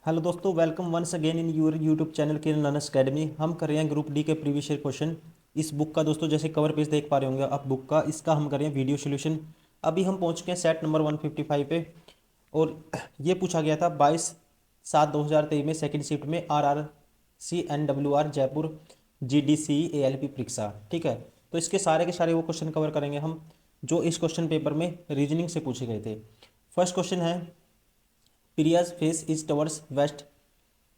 Hello दोस्तों, welcome once again in your YouTube channel Kiran learners academy. हम कर रहे हैं ग्रुप डी के प्रीवियस ईयर क्वेश्चन। इस बुक का दोस्तों जैसे कवर पेज देख पा रहे होंगे आप बुक का, इसका हम कर रहे हैं वीडियो सोल्यूशन। अभी हम पहुंच गए सेट नंबर 155 पे। और ये पूछा गया था 22/7/2023 में सेकंड शिफ्ट में RRCNWR जयपुर GDCE ALP परीक्षा। ठीक है, तो इसके सारे के सारे वो क्वेश्चन कवर करेंगे हम जो इस क्वेश्चन पेपर में रीजनिंग से पूछे गए थे। फर्स्ट क्वेश्चन है Priya's face is towards west.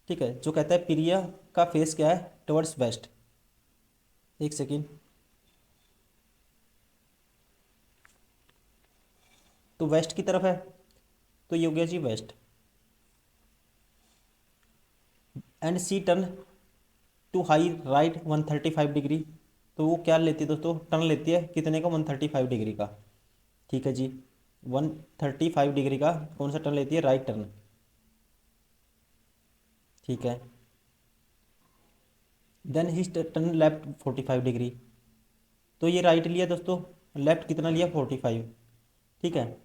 ठीक है, जो कहता है प्रिया का फेस क्या है, टवर्ड्स वेस्ट। एक सेकेंड। तो वेस्ट की तरफ है, तो ये हो गया G west. And C turn to high right 135 degree. तो वो क्या लेती है दोस्तों, टर्न लेती है कितने का, 135 डिग्री का। ठीक है जी, 135 डिग्री का कौन सा टर्न लेती है, राइट टर्न। ठीक है। Then he turn left 45 degree. तो ये राइट लिया दोस्तों, लेफ्ट कितना लिया, 45। ठीक है।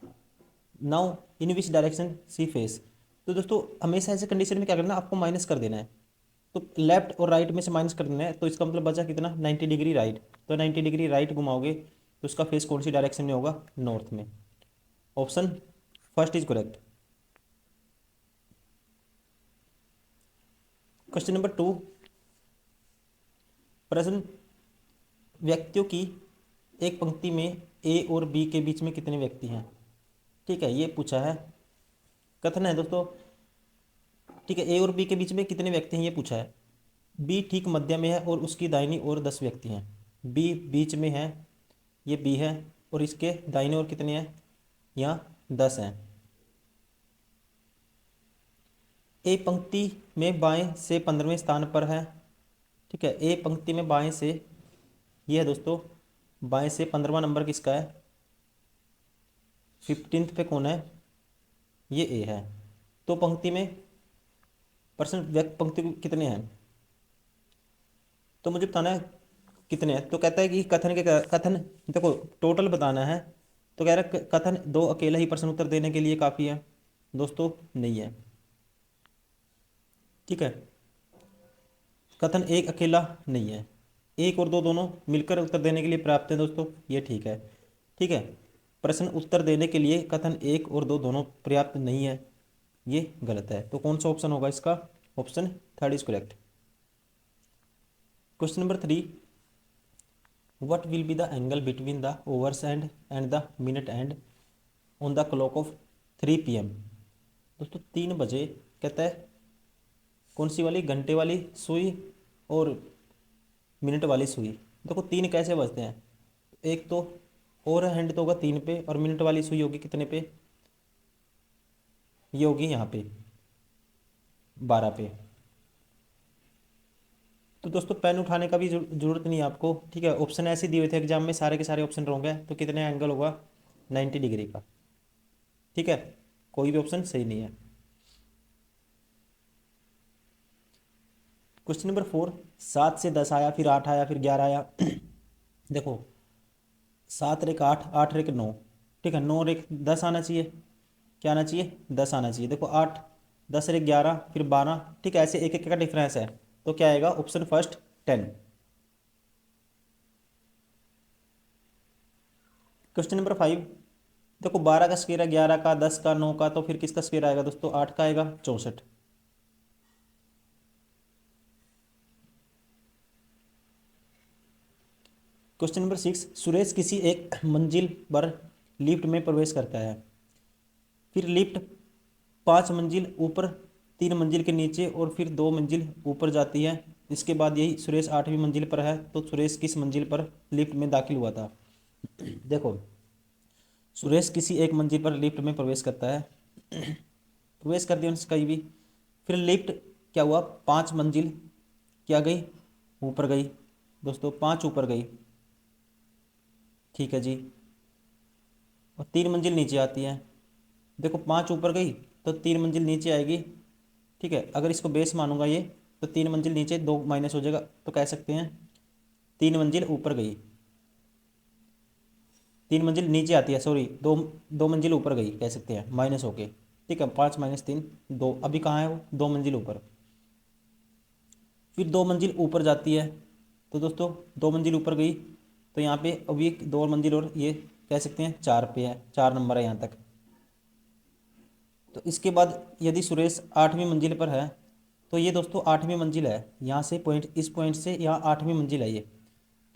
Now in which direction she face. तो दोस्तों हमेशा ऐसे कंडीशन में क्या करना है, आपको माइनस कर देना है। तो लेफ्ट और राइट में से माइनस कर देना है, तो इसका मतलब बचा कितना, 90 डिग्री राइट। तो 90 डिग्री राइट घुमाओगे तो उसका फेस कौन सी डायरेक्शन में होगा, नॉर्थ में। Option first is correct. Question number 2, प्रश्न व्यक्तियों की एक पंक्ति में ए और बी के बीच में कितने व्यक्ति हैं। ठीक है, ये पूछा है, कथन है दोस्तों। ठीक है, ए और बी के बीच में कितने व्यक्ति हैं ये पूछा है। बी ठीक मध्य में है और उसकी दाहिनी ओर 10 व्यक्ति हैं। बी बीच में है, ये बी है, और इसके दाहिने ओर कितने हैं, यहाँ 10 हैं। ए पंक्ति में बाएं से 15वें स्थान पर है। ठीक है, ए पंक्ति में बाएं से, ये है दोस्तों, बाएं से 15वां नंबर किसका है, 15th पे कौन है, ये ए है। तो पंक्ति में परसेंट व्यक्ति पंक्ति में कितने हैं, तो मुझे बताना है कितने हैं। तो कहता है कि कथन के कथन देखो टोटल बताना है। तो कह रहा है कथन दो अकेला ही प्रश्न उत्तर देने के लिए काफ़ी है दोस्तों, नहीं है। ठीक है, कथन एक अकेला नहीं है, एक और दो दोनों मिलकर उत्तर देने के लिए पर्याप्त है दोस्तों, ये ठीक है। ठीक है, प्रश्न उत्तर देने के लिए कथन एक और दो दोनों पर्याप्त नहीं है, ये गलत है। तो कौन सा ऑप्शन होगा इसका, option third is correct. Question number 3, what will be the angle between the hours and the minute hand on the clock of 3 PM। दोस्तों 3 बजे कहता है कौन सी वाली, घंटे वाली सुई और मिनट वाली सुई। देखो तीन कैसे बजते हैं, एक तो और हैंड तो होगा 3 पे, और मिनट वाली सुई होगी कितने पे, ये होगी यहाँ पे 12 पे। तो दोस्तों पेन उठाने का भी जरूरत नहीं है आपको। ठीक है, ऑप्शन ऐसे दिए हुए थे एग्जाम में, सारे के सारे ऑप्शन रॉन्ग है, तो कितने एंगल होगा, 90 डिग्री का। ठीक है, कोई भी ऑप्शन सही नहीं है। क्वेश्चन नंबर 4, 7 से 10 आया, फिर 8 आया, फिर 11 आया। देखो 7 रेख 8, 8 रेख 9। ठीक है, 9 रेख 10 आना चाहिए, क्या आना चाहिए, 10 आना चाहिए। देखो 8, 10 रेख 11, फिर 12। ठीक है, ऐसे एक एक का डिफरेंस है, तो क्या आएगा, ऑप्शन फर्स्ट 10। क्वेश्चन नंबर 5, देखो 12 का स्क्वायर है, 11 का, 10 का, 9 का, तो फिर किसका स्क्वायर आएगा दोस्तों, 8 का आएगा, 64। क्वेश्चन नंबर 6, सुरेश किसी एक मंजिल पर लिफ्ट में प्रवेश करता है, फिर लिफ्ट 5 मंजिल ऊपर, 3 मंजिल के नीचे, और फिर 2 मंजिल ऊपर जाती है। इसके बाद यही सुरेश 8वीं मंजिल पर है, तो सुरेश किस मंजिल पर लिफ्ट में दाखिल हुआ था। देखो सुरेश किसी एक मंजिल पर लिफ्ट में प्रवेश करता है, प्रवेश कर दिया उनसे कहीं भी, फिर लिफ्ट क्या हुआ, 5 मंजिल क्या गई, ऊपर गई दोस्तों, 5 ऊपर गई। ठीक है जी, और 3 मंजिल नीचे आती है। देखो 5 ऊपर गई तो 3 मंजिल नीचे आएगी। ठीक है, अगर इसको बेस मानूंगा ये, तो 3 मंजिल नीचे, 2 माइनस हो जाएगा, तो कह सकते हैं 3 मंजिल ऊपर गई, 3 मंजिल नीचे आती है, सॉरी, 2 2 मंजिल ऊपर गई कह सकते हैं माइनस होके। ठीक है, 5 माइनस 3 2, अभी कहाँ है वो, 2 मंजिल ऊपर। फिर 2 मंजिल ऊपर जाती है, तो दोस्तों 2 मंजिल ऊपर गई, तो यहाँ पे अभी एक 2 मंजिल और, ये कह सकते हैं 4 पे है, 4 नंबर है यहाँ तक। तो इसके बाद यदि सुरेश 8वीं मंजिल पर है, तो ये दोस्तों 8वीं मंजिल है, यहाँ से पॉइंट, इस पॉइंट से यहाँ 8वीं मंजिल है ये।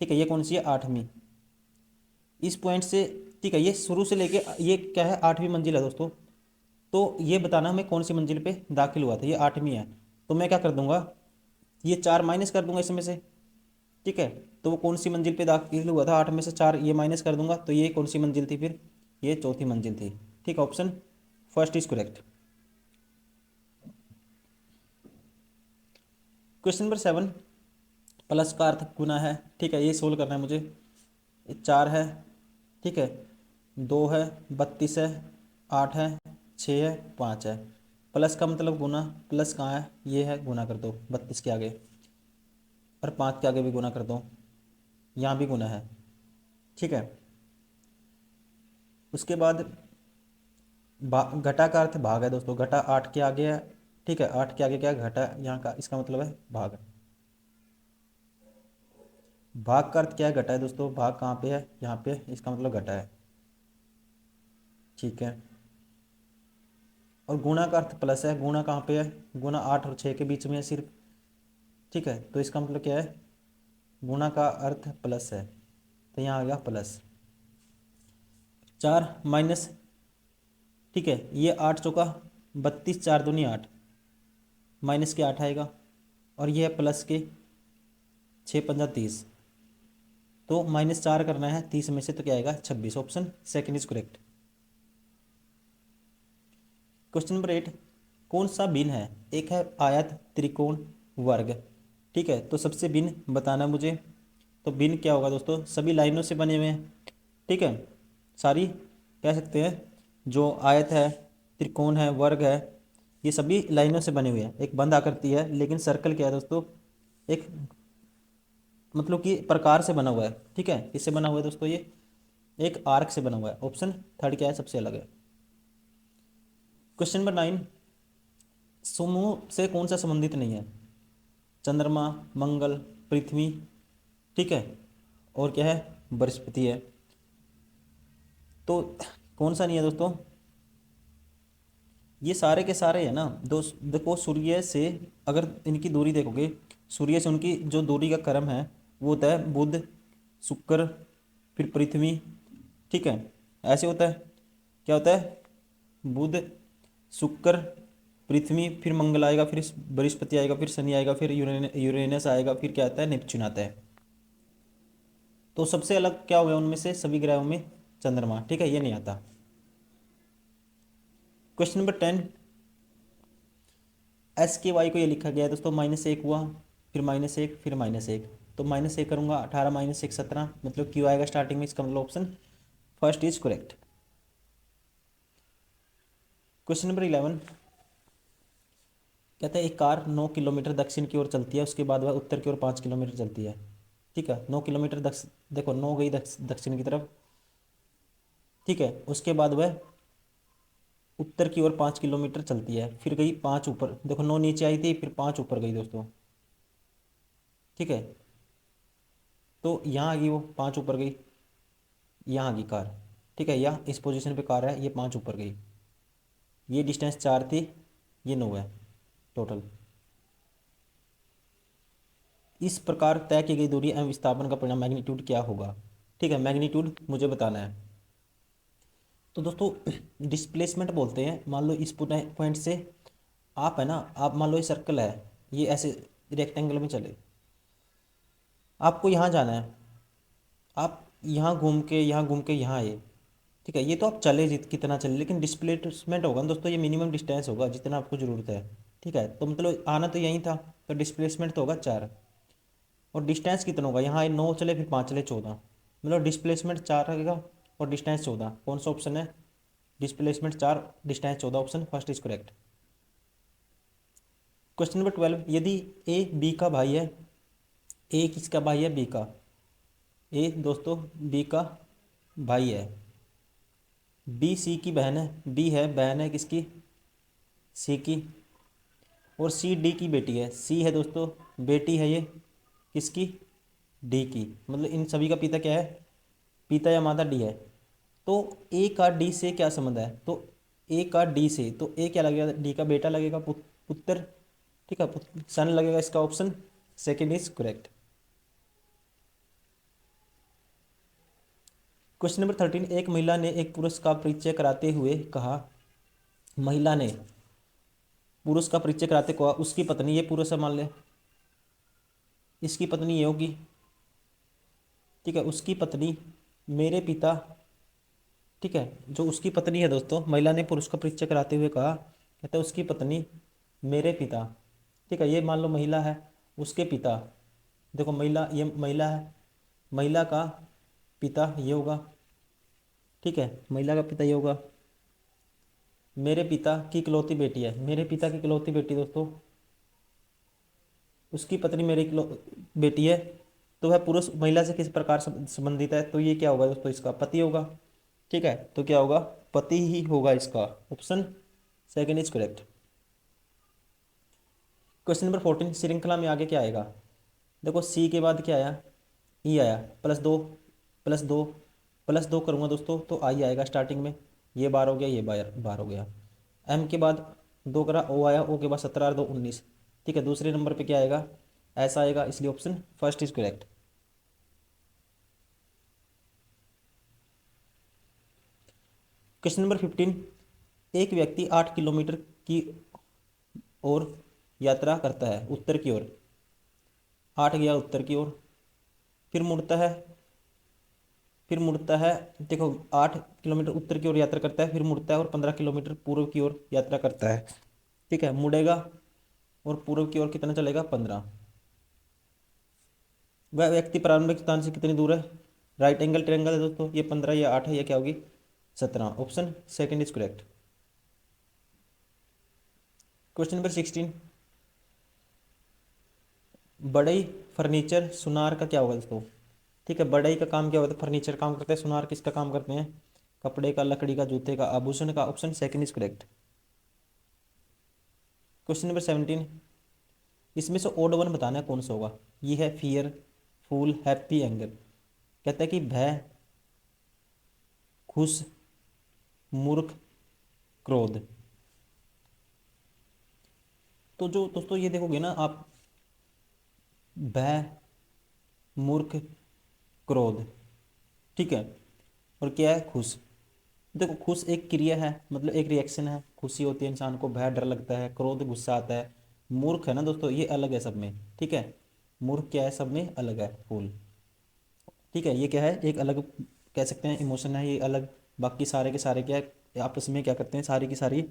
ठीक है, ये कौन सी है, 8वीं, इस पॉइंट से। ठीक है, ये शुरू से लेके ये क्या है, 8वीं मंजिल है दोस्तों। तो ये बताना हमें कौन सी मंजिल पे दाखिल हुआ था, ये 8वीं है। तो मैं क्या कर दूंगा, ये 4 माइनस कर दूंगा इसमें से। ठीक है, तो वो कौन सी मंजिल पे दाखिल हुआ था, 8 में से 4 ये माइनस कर दूंगा, तो ये कौन सी मंजिल थी फिर, ये चौथी मंजिल थी। ठीक है, option first is correct. Question number 7, plus का अर्थ गुना है। ठीक है, ये सोल्व करना है मुझे। 4 है, ठीक है, 2 है, 32 है, 8 है, 6 है, 5 है। प्लस का मतलब गुना, प्लस कहाँ है, ये है, गुना कर दो 32 के आगे, और 5 के आगे भी गुना कर दो, यहाँ भी गुना है। ठीक है, उसके बाद घटा का अर्थ भाग है दोस्तों, घटा 8 के आगे है। ठीक है, 8 के आगे क्या है, घटा, यहाँ का इसका मतलब है भाग। भाग का अर्थ क्या है, घटा है दोस्तों, भाग कहाँ पे है, यहाँ पे, इसका मतलब घटा है। ठीक है, और गुणा का अर्थ प्लस है, गुणा कहाँ पे है, गुणा 8 और 6 के बीच में है सिर्फ। ठीक है, तो इसका मतलब क्या है, गुणा का अर्थ प्लस है, तो यहाँ आ गया प्लस। 4 माइनस, ठीक है, ये 8 चौका 32, 4 दूनी 8, माइनस के 8 आएगा, और ये है प्लस के 6 पंजा 30, तो -4 करना है 30 में से, तो क्या आएगा 26, option second is correct. Question number 8, कौन सा भिन्न है, एक है आयत, त्रिकोण, वर्ग। ठीक है, तो सबसे भिन्न बताना मुझे। तो भिन्न क्या होगा दोस्तों, सभी लाइनों से बने हुए हैं। ठीक है, सारी कह सकते हैं, जो आयत है, त्रिकोण है, वर्ग है, ये सभी लाइनों से बने हुए हैं, एक बंद आकृति है। लेकिन सर्कल क्या है दोस्तों, एक मतलब कि प्रकार से बना हुआ है। ठीक है, किससे बना हुआ है दोस्तों, ये एक आर्क से बना हुआ है। ऑप्शन थर्ड क्या है, सबसे अलग है। क्वेश्चन नंबर 9, समूह से कौन सा संबंधित नहीं है, चंद्रमा, मंगल, पृथ्वी, ठीक है, और क्या है, बृहस्पति है। तो कौन सा नहीं है दोस्तों, ये सारे के सारे है ना दोस्त। देखो सूर्य से अगर इनकी दूरी देखोगे, सूर्य से उनकी जो दूरी का क्रम है वो होता है बुध, शुक्र, फिर पृथ्वी। ठीक है, ऐसे होता है, क्या होता है, बुध, शुक्र, पृथ्वी, फिर मंगल आएगा, फिर बृहस्पति आएगा, फिर शनि आएगा, फिर यूरेनस आएगा, फिर क्या आता है, नेपच्यून आता है। तो सबसे अलग क्या हो गया उनमें से सभी ग्रहों में, चंद्रमा। ठीक है, ये नहीं आता। क्वेश्चन नंबर 10, एस के वाई को ये लिखा गया है दोस्तों, -1 हुआ, फिर -1, फिर -1, तो -1 करूँगा, 18 -1 17, मतलब क्यों आएगा स्टार्टिंग में, इसका मतलब option first is correct. Question number 11, कहते हैं एक कार 9 किलोमीटर दक्षिण की ओर चलती है, उसके बाद वह उत्तर की ओर 5 किलोमीटर चलती है। ठीक है, 9 किलोमीटर देखो 9 गई दक्षिण की तरफ। ठीक है, उसके बाद वह उत्तर की ओर 5 किलोमीटर चलती है, फिर गई 5 ऊपर, देखो 9 नीचे आई थी, फिर 5 ऊपर गई दोस्तों। ठीक है, तो यहाँ आ गई वो 5 ऊपर गई, यहाँ आ गई कार। ठीक है, यहाँ इस पोजीशन पे कार है, ये 5 ऊपर गई, ये डिस्टेंस 4 थी, ये 9 है टोटल। इस प्रकार तय की गई दूरी एवं विस्थापन का परिणाम मैग्नीट्यूड क्या होगा। ठीक है, मैग्नीट्यूड मुझे बताना है। तो दोस्तों डिस्प्लेसमेंट बोलते हैं, मान लो इस पॉइंट से आप है ना, आप मान लो ये सर्कल है, ये ऐसे रेक्टेंगल में चले, आपको यहाँ जाना है, आप यहाँ घूम के यहाँ घूम के यहाँ आए। ठीक है, ये तो आप चले कितना चले, लेकिन डिस्प्लेसमेंट होगा ना दोस्तों, ये मिनिमम डिस्टेंस होगा जितना आपको ज़रूरत है। ठीक है, तो मतलब आना तो यहीं था, तो डिस्प्लेसमेंट तो होगा 4, और डिस्टेंस कितना होगा, यहाँ आए 9 चले, फिर 5 चले 14, मतलब डिस्प्लेसमेंट 4 रहेगा और डिस्टेंस 14। कौन सा ऑप्शन है, displacement 4, distance 14, option first is correct. Question number 12, यदि ए बी का भाई है, ए किसका भाई है, बी का, ए दोस्तों बी का भाई है, बी सी की बहन है, बी है बहन है किसकी, सी की, और सी डी की बेटी है। सी है दोस्तों बेटी है ये किसकी, डी की। मतलब इन सभी का पिता क्या है, पिता या माता डी है। तो ए का डी से क्या संबंध है, तो ए का डी से, तो ए क्या लगेगा, डी का बेटा लगेगा, पुत्र। ठीक है, सन लगेगा, इसका option second is correct. Question number 13, एक महिला ने एक पुरुष का परिचय कराते हुए कहा, महिला ने पुरुष का परिचय कराते कहा उसकी पत्नी, ये पुरुष है मान ले, इसकी पत्नी ये होगी। ठीक है, उसकी पत्नी मेरे पिता। ठीक है, जो उसकी पत्नी है दोस्तों, महिला ने पुरुष का परिचय कराते हुए कहा, कहते हैं उसकी पत्नी मेरे पिता। ठीक है, ये मान लो महिला है, उसके पिता, देखो महिला, ये महिला है, महिला का पिता ये होगा। ठीक है, महिला का पिता ये होगा, मेरे पिता की इकलौती बेटी है, मेरे पिता की इकलौती बेटी दोस्तों, उसकी पत्नी मेरी बेटी है। तो वह पुरुष महिला से किस प्रकार संबंधित है, तो ये क्या होगा दोस्तों, इसका पति होगा। ठीक है, तो क्या होगा, पति ही होगा इसका, option second is correct. Question number 14, श्रृंखला में आगे क्या आएगा। देखो सी के बाद क्या आया, ई आया, +2 +2 +2 करूँगा दोस्तों तो आई आएगा स्टार्टिंग में, ये बार हो गया, ये बार हो गया। एम के बाद 2 करा, ओ आया, ओ के बाद 17 और 2 19। ठीक है, दूसरे नंबर पे क्या आएगा, ऐसा आएगा, इसलिए option first is correct. Question number 15, एक व्यक्ति 8 किलोमीटर की ओर यात्रा करता है, उत्तर की ओर, 8 गया उत्तर की ओर, फिर मुड़ता है, देखो 8 किलोमीटर उत्तर की ओर यात्रा करता है, फिर मुड़ता है और 15 किलोमीटर पूर्व की ओर यात्रा करता है। ठीक है, मुड़ेगा और पूर्व की ओर कितना चलेगा, 15। वह व्यक्ति प्रारंभिक स्थान से कितनी दूर है, राइट एंगल ट्रायंगल है दोस्तों, ये 15 या 8 है, ये क्या होगी 17, option second is correct. Question number 16, बढ़ई फर्नीचर सुनार का क्या होगा दोस्तों। ठीक है, बढ़ई का काम क्या होता है, फर्नीचर काम करते हैं, सुनार किसका काम करते हैं, कपड़े का, लकड़ी का, जूते का, आभूषण का, option second is correct. Question number 17, इसमें से ओड वन बताना है कौन सा होगा। ये है फियर, फूल, हैप्पी, एंगर। कहता है कि भय, खुश, मूर्ख, क्रोध। तो जो दोस्तों ये देखोगे ना आप, भय, मूर्ख, क्रोध। ठीक है, और क्या है, खुश। देखो खुश एक क्रिया है, मतलब एक रिएक्शन है, खुशी होती है इंसान को, भय डर लगता है, क्रोध गुस्सा आता है, मूर्ख है ना दोस्तों, ये अलग है सब में। ठीक है, मूर्ख क्या है, सब में अलग है, फूल। ठीक है, ये क्या है, एक अलग कह सकते हैं इमोशन है ये अलग, बाकी सारे के सारे क्या है आपस में क्या करते हैं, सारी की सारी।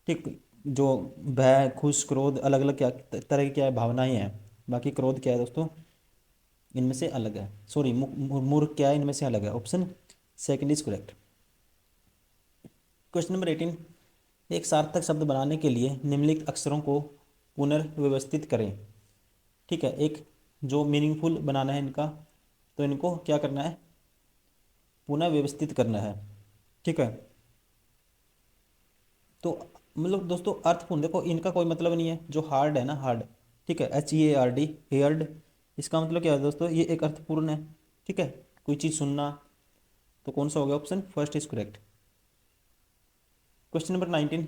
ठीक, जो भय, खुश, क्रोध अलग अलग क्या तरह की क्या है, भावनाएं हैं। बाकी क्रोध क्या है दोस्तों, इनमें से अलग है, सॉरी मूर्ख क्या है, इनमें से अलग है, option second is correct. Question number 18, एक सार्थक शब्द बनाने के लिए निम्नलिखित अक्षरों को पुनर्व्यवस्थित करें। ठीक है, एक जो मीनिंगफुल बनाना है इनका, तो इनको क्या करना है, पुनः व्यवस्थित करना है। ठीक है, तो मतलब दोस्तों अर्थपूर्ण, देखो इनका कोई मतलब नहीं है, जो हार्ड है ना, हार्ड। ठीक है, HEARD, हेयर्ड, इसका मतलब क्या है दोस्तों, ये एक अर्थपूर्ण है। ठीक है, कोई चीज़ सुनना, तो कौन सा हो गया, option first is correct. Question number 19,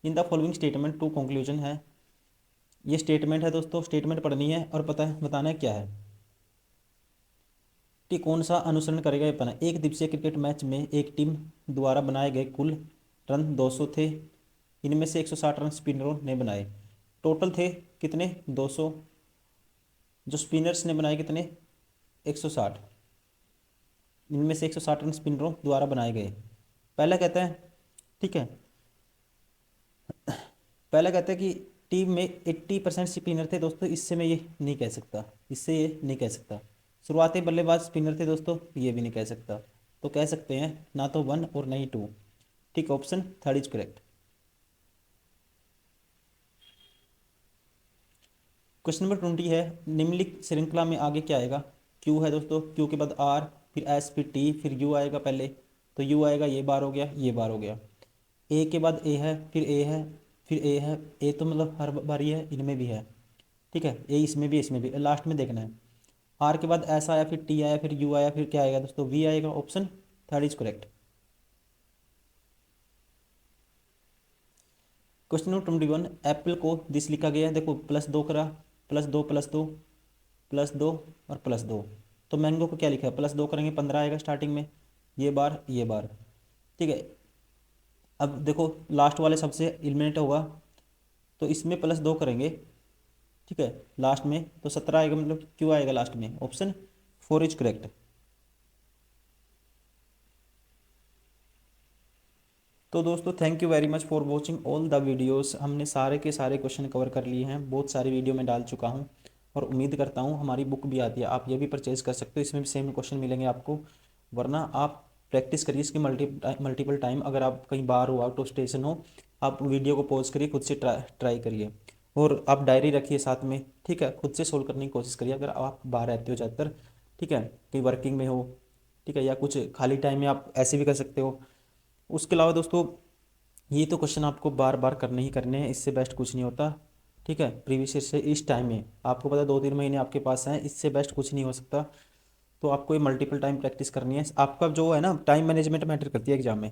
in the following statement two conclusion है। ये स्टेटमेंट है दोस्तों, स्टेटमेंट पढ़नी है और पता है बताना है क्या है। कि कौन सा अनुसरण करेगा ये पता है। एक दिवसीय क्रिकेट मैच में एक टीम द्वारा बनाए गए कुल रन 200 थे, इनमें से 160 रन स्पिनरों ने बनाए। टोटल थे कितने, 200, जो स्पिनर्स ने बनाए कितने, 160, इनमें से 160 रन स्पिनरों द्वारा बनाए गए। पहला कहता है, ठीक है, पहला कहता है कि टीम में 80% स्पिनर थे दोस्तों, इससे मैं ये नहीं कह सकता, इससे ये नहीं कह सकता। शुरुआती बल्लेबाज स्पिनर थे दोस्तों, ये भी नहीं कह सकता। तो कह सकते हैं ना तो 1 और ना ही 2। ठीक, option third is correct. Question number 20 है, निम्नलिखित श्रृंखला में आगे क्या आएगा। क्यू है दोस्तों, क्यू के बाद आर, फिर एस, फिर टी, फिर यू आएगा पहले, तो यू आएगा, ये बार हो गया, ये बार हो गया। ए के बाद ए है, फिर ए है, फिर ए है, ए तो मतलब हर बारी है, इनमें भी है, ठीक है, ए इसमें भी इसमें भी, लास्ट में देखना है। आर के बाद एस आया, फिर टी आया, फिर यू आया, फिर क्या आएगा दोस्तों, वी आएगा। Option third is correct. Question number 21, Apple को दिस लिखा गया है, देखो प्लस दो करा, प्लस दो प्लस दो प्लस दो और प्लस दो। तो मैंगो को क्या लिखा है, प्लस दो करेंगे 15 आएगा स्टार्टिंग में, ये बार ये बार, ठीक है। अब देखो लास्ट वाले सबसे एलिमिनेट होगा, तो इसमें प्लस दो करेंगे, ठीक है, लास्ट में तो 17 आएगा, मतलब क्यों आएगा लास्ट में, ऑप्शन फोर इज करेक्ट। तो दोस्तों thank you very much for watching all the videos. हमने सारे के सारे क्वेश्चन कवर कर लिए हैं, बहुत सारी वीडियो में डाल चुका हूं, और उम्मीद करता हूं हमारी बुक भी आती है, आप ये भी परचेज कर सकते हो, इसमें भी सेम क्वेश्चन मिलेंगे आपको। वरना आप प्रैक्टिस करिए इसकी मल्टीपल टाइम। अगर आप कहीं बाहर हो, आउट ऑफ स्टेशन हो, आप वीडियो को पॉज करिए, खुद से ट्राई करिए, और आप डायरी रखिए साथ में, ठीक है, खुद से सोल्व करने की कोशिश करिए अगर आप बाहर रहते हो ज़्यादातर, ठीक है, कहीं वर्किंग में हो, ठीक है, या कुछ खाली टाइम में आप ऐसे भी कर सकते हो। उसके अलावा दोस्तों ये तो क्वेश्चन आपको बार बार करने ही करने हैं, इससे बेस्ट कुछ नहीं होता, ठीक है। प्रीवियस ईयर से इस टाइम में आपको पता है 2-3 महीने आपके पास हैं, इससे बेस्ट कुछ नहीं हो सकता। तो आपको ये मल्टीपल टाइम प्रैक्टिस करनी है। आपका जो है ना, टाइम मैनेजमेंट मैटर करती है एग्जाम में।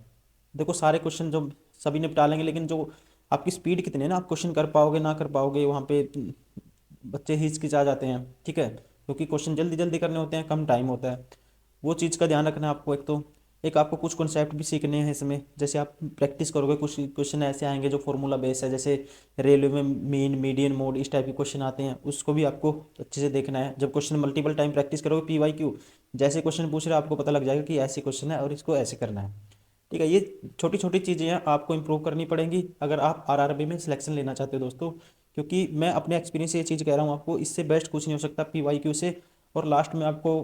देखो सारे क्वेश्चन जो सभी निपटा लेंगे, लेकिन जो आपकी स्पीड कितनी है ना, आप क्वेश्चन कर पाओगे ना कर पाओगे, वहाँ पे बच्चे हिचकिचा जाते हैं, ठीक है, क्योंकि क्वेश्चन जल्दी जल्दी करने होते हैं, कम टाइम होता है। वो चीज़ का ध्यान रखना है आपको। एक तो एक आपको कुछ कॉन्सेप्ट भी सीखने हैं इसमें, जैसे आप प्रैक्टिस करोगे कुछ क्वेश्चन ऐसे आएंगे जो फॉर्मूला बेस है, जैसे रेलवे में मीन मीडियन मोड इस टाइप के क्वेश्चन आते हैं, उसको भी आपको अच्छे से देखना है। जब क्वेश्चन मल्टीपल टाइम प्रैक्टिस करोगे, PYQ जैसे क्वेश्चन पूछ रहे हैं आपको पता लग जाएगा कि ऐसे क्वेश्चन है और इसको ऐसे करना है, ठीक है। ये छोटी छोटी चीज़ें हैं, आपको इंप्रूव करनी पड़ेंगी अगर आप RRB में सिलेक्शन लेना चाहते हो दोस्तों, क्योंकि मैं अपने एक्सपीरियंस से ये चीज़ कह रहा हूँ आपको, इससे बेस्ट कुछ नहीं हो सकता PYQ से। और लास्ट में आपको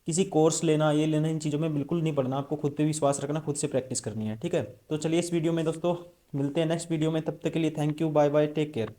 किसी कोर्स लेना, ये लेना, इन चीज़ों में बिल्कुल नहीं पढ़ना, आपको खुद पे विश्वास रखना, खुद से प्रैक्टिस करनी है, ठीक है। तो चलिए इस वीडियो में दोस्तों मिलते हैं नेक्स्ट वीडियो में, तब तक के लिए thank you, bye bye, take care.